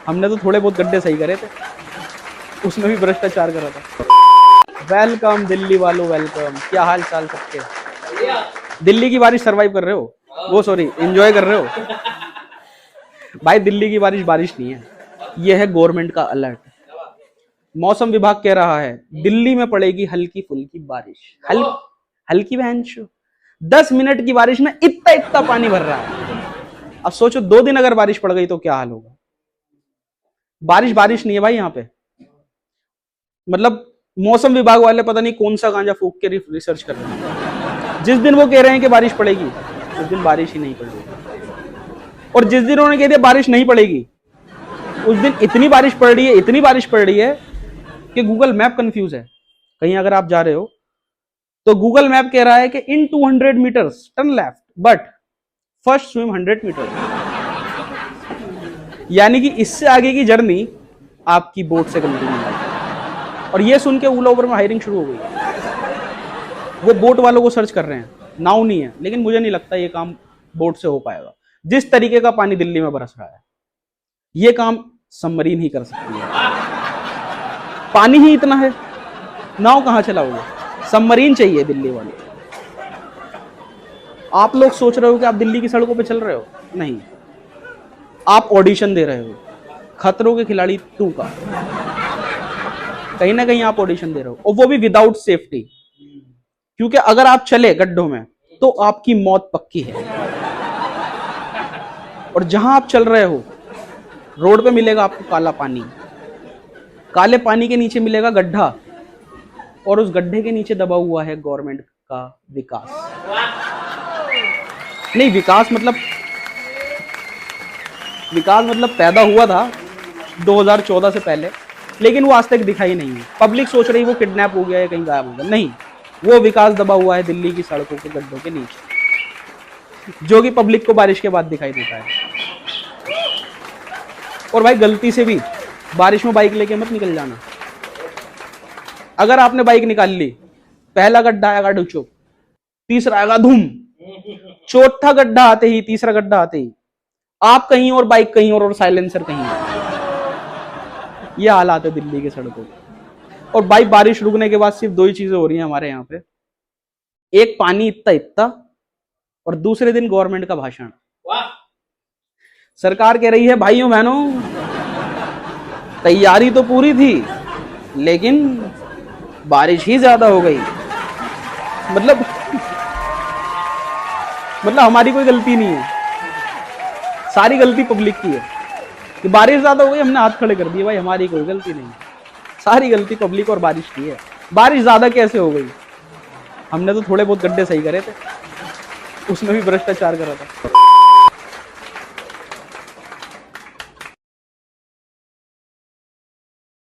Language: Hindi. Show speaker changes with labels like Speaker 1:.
Speaker 1: हमने तो थोड़े बहुत गड्ढे सही करे थे, उसमें भी भ्रष्टाचार करा था। वेलकम दिल्ली वालों, वेलकम। क्या हाल चाल सबके? दिल्ली की बारिश सरवाइव कर रहे हो? वो सॉरी, एंजॉय कर रहे हो? भाई दिल्ली की बारिश बारिश नहीं है, ये है गवर्नमेंट का अलर्ट। मौसम विभाग कह रहा है दिल्ली में पड़ेगी हल्की फुल्की बारिश। हल्की बहनचो, 10 मिनट की बारिश में इतना इतना पानी भर रहा है। अब सोचो 2 दिन अगर बारिश पड़ गई तो क्या हाल होगा। बारिश बारिश नहीं है भाई यहाँ पे। मतलब मौसम विभाग वाले पता नहीं कौन सा गांजा फूक के रिसर्च कर रहे हैं। जिस दिन वो कह रहे हैं कि बारिश पड़ेगी, उस दिन बारिश ही नहीं पड़ेगी। और जिस दिन उन्होंने कह दिया बारिश नहीं पड़ेगी, उस दिन इतनी बारिश पड़ रही है, इतनी बारिश पड़ रही है कि गूगल मैप कंफ्यूज है। कहीं अगर आप जा रहे हो तो गूगल मैप कह रहा है कि in 200 metres turn left but first swim 100 metre. यानी कि इससे आगे की जर्नी आपकी बोट से करनी है। और ये सुन के ओला उबर में हायरिंग शुरू हो गई। वो बोट वालों को सर्च कर रहे हैं, नाव नहीं है। लेकिन मुझे नहीं लगता ये काम बोट से हो पाएगा। जिस तरीके का पानी दिल्ली में बरस रहा है, ये काम सबमरीन ही कर सकती है। पानी ही इतना है, नाव कहां चलाओगे? सबमरीन चाहिए दिल्ली वाले। आप लोग सोच रहे हो कि आप दिल्ली की सड़कों पे चल रहे हो? नहीं, आप ऑडिशन दे रहे हो खतरों के खिलाड़ी 2 का। कहीं ना कहीं आप ऑडिशन दे रहे हो, और वो भी विदाउट सेफ्टी। क्योंकि अगर आप चले गड्ढों में तो आपकी मौत पक्की है। और जहां आप चल रहे हो रोड पे मिलेगा आपको काला पानी, काले पानी के नीचे मिलेगा गड्ढा, और उस गड्ढे के नीचे दबा हुआ है गवर्नमेंट का विकास। नहीं, विकास मतलब पैदा हुआ था 2014 से पहले, लेकिन वो आज तक दिखाई नहीं है। पब्लिक सोच रही वो किडनैप हो गया है, कहीं गायब हो गया। नहीं, वो विकास दबा हुआ है दिल्ली की सड़कों के गड्ढों के नीचे, जो कि पब्लिक को बारिश के बाद दिखाई देता है। और भाई गलती से भी बारिश में बाइक लेके मत निकल जाना। अगर आपने बाइक निकाल ली, पहला गड्ढा आएगा डुचो, तीसरा आएगा धूम, चौथा गड्ढा आते ही, तीसरा गड्ढा आते ही आप कहीं और, बाइक कहीं और साइलेंसर कहीं और। ये हालात है दिल्ली के सड़कों के। और भाई बारिश रुकने के बाद सिर्फ 2 ही चीजें हो रही हैं हमारे यहाँ पे। एक, पानी इतना इतना, और दूसरे दिन गवर्नमेंट का भाषण। सरकार कह रही है भाइयों बहनों, तैयारी तो पूरी थी लेकिन बारिश ही ज्यादा हो गई। मतलब हमारी कोई गलती नहीं है, सारी गलती पब्लिक की है कि बारिश ज्यादा हो गई, हमने हाथ खड़े कर दिए। भाई हमारी कोई गलती नहीं, सारी गलती पब्लिक और बारिश की है। बारिश ज्यादा कैसे हो गई? हमने तो थोड़े बहुत गड्ढे सही करे थे, उसमें भी भ्रष्टाचार करा था।